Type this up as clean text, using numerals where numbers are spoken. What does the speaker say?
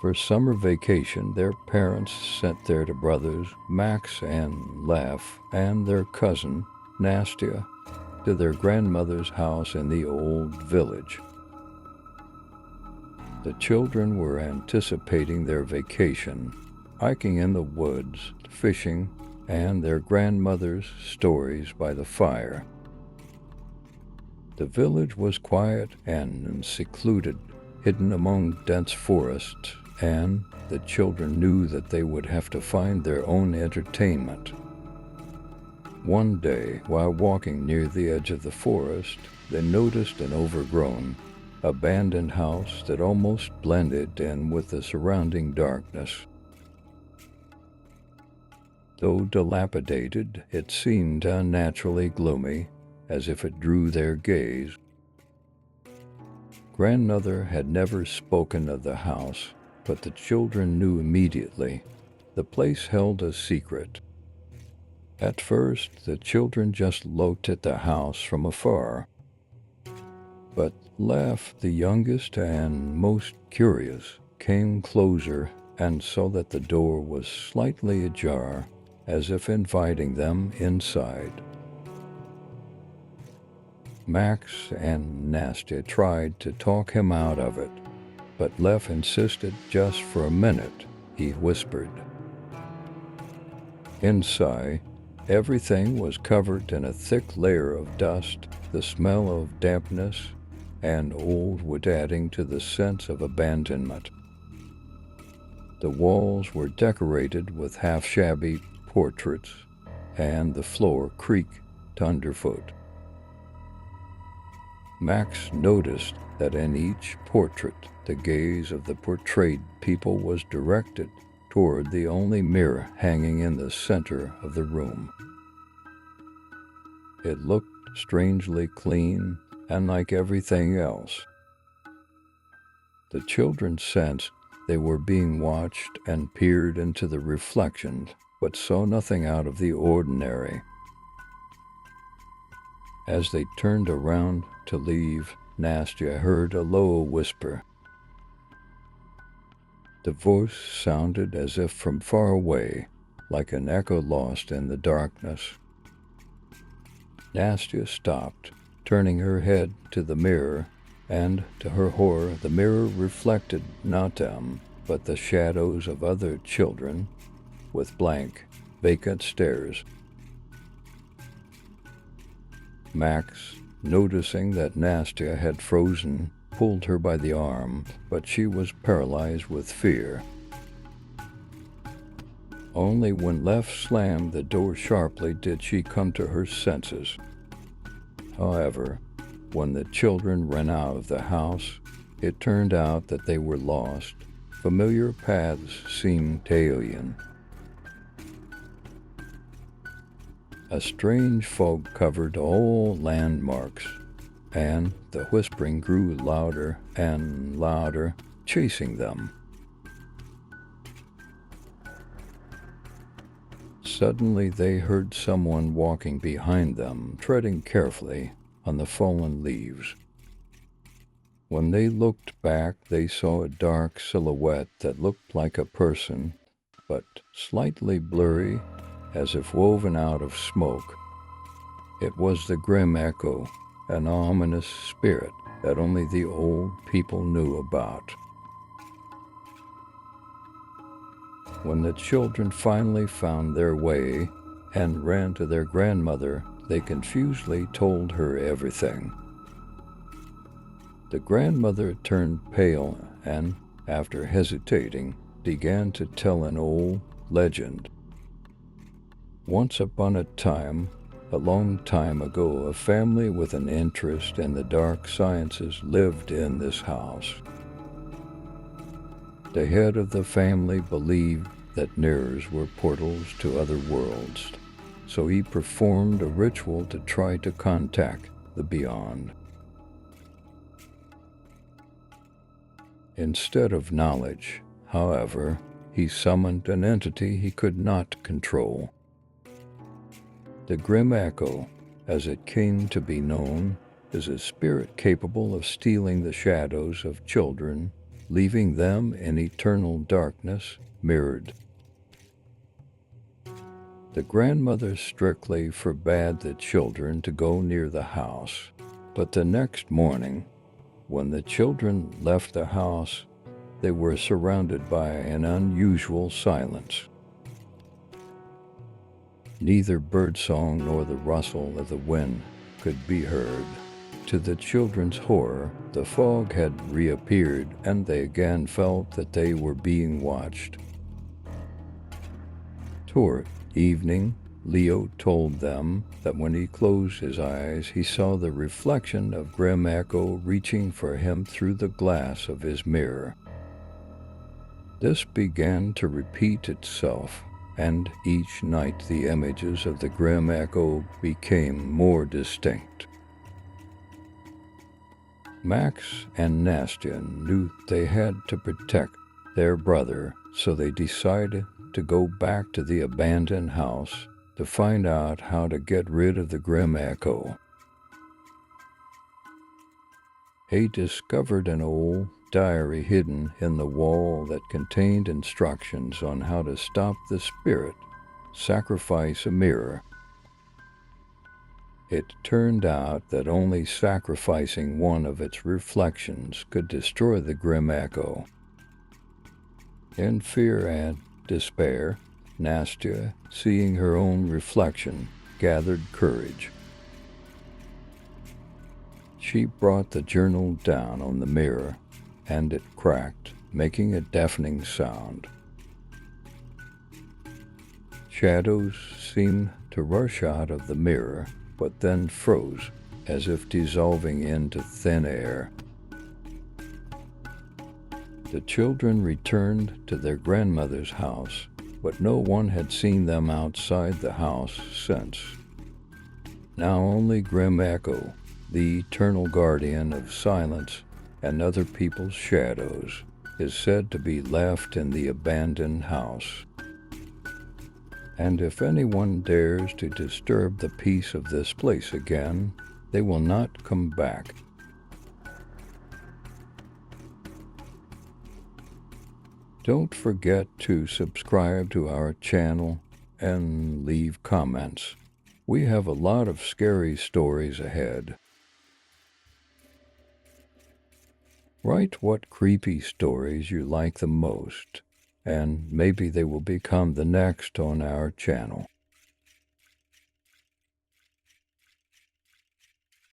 For summer vacation, their parents sent their two brothers, Max and Lev, and their cousin, Nastya, to their grandmother's house in the old village. The children were anticipating their vacation, hiking in the woods, fishing, and their grandmother's stories by the fire. The village was quiet and secluded, hidden among dense forests, and the children knew that they would have to find their own entertainment. One day, while walking near the edge of the forest, they noticed an overgrown, abandoned house that almost blended in with the surrounding darkness. Though dilapidated, it seemed unnaturally gloomy, as if it drew their gaze. Grandmother had never spoken of the house, but the children knew immediately. The place held a secret. At first, the children just looked at the house from afar. But Lev, the youngest and most curious, came closer and saw that the door was slightly ajar, as if inviting them inside. Max and Nastya tried to talk him out of it, but Lev insisted just for a minute, he whispered. Inside, everything was covered in a thick layer of dust, the smell of dampness and old wood adding to the sense of abandonment. The walls were decorated with half-shabby portraits, and the floor creaked underfoot. Max noticed that in each portrait, the gaze of the portrayed people was directed toward the only mirror hanging in the center of the room. It looked strangely clean and like everything else. The children sensed they were being watched and peered into the reflections, but saw nothing out of the ordinary. As they turned around to leave, Nastya heard a low whisper. The voice sounded as if from far away, like an echo lost in the darkness. Nastya stopped, turning her head to the mirror, and to her horror, the mirror reflected not them, but the shadows of other children, with blank, vacant stares. Max, noticing that Nastya had frozen, pulled her by the arm, but she was paralyzed with fear. Only when Lev slammed the door sharply did she come to her senses. However, when the children ran out of the house, it turned out that they were lost. Familiar paths seemed alien. A strange fog covered all landmarks, and the whispering grew louder and louder, chasing them. Suddenly they heard someone walking behind them, treading carefully on the fallen leaves. When they looked back, they saw a dark silhouette that looked like a person, but slightly blurry, as if woven out of smoke. It was the Grim Echo, an ominous spirit that only the old people knew about. When the children finally found their way and ran to their grandmother, they confusedly told her everything. The grandmother turned pale and, after hesitating, began to tell an old legend. Once upon a time, a long time ago, a family with an interest in the dark sciences lived in this house. The head of the family believed that mirrors were portals to other worlds, so he performed a ritual to try to contact the beyond. Instead of knowledge, however, he summoned an entity he could not control. The Grim Echo, as it came to be known, is a spirit capable of stealing the shadows of children leaving them in eternal darkness, mirrored. The grandmother strictly forbade the children to go near the house, but the next morning, when the children left the house, they were surrounded by an unusual silence. Neither birdsong nor the rustle of the wind could be heard. To the children's horror, the fog had reappeared, and they again felt that they were being watched. Toward evening, Leo told them that when he closed his eyes, he saw the reflection of Grim Echo reaching for him through the glass of his mirror. This began to repeat itself, and each night the images of the Grim Echo became more distinct. Max and Nastya knew they had to protect their brother, so they decided to go back to the abandoned house to find out how to get rid of the Grim Echo. They discovered an old diary hidden in the wall that contained instructions on how to stop the spirit, sacrifice a mirror. It turned out that only sacrificing one of its reflections could destroy the Grim Echo. In fear and despair, Nastya, seeing her own reflection, gathered courage. She brought the journal down on the mirror, and it cracked, making a deafening sound. Shadows seemed to rush out of the mirror, but then froze, as if dissolving into thin air. The children returned to their grandmother's house, but no one had seen them outside the house since. Now only Grim Echo, the eternal guardian of silence and other people's shadows, is said to be left in the abandoned house. And if anyone dares to disturb the peace of this place again, they will not come back. Don't forget to subscribe to our channel and leave comments. We have a lot of scary stories ahead. Write what creepy stories you like the most, and maybe they will become the next on our channel.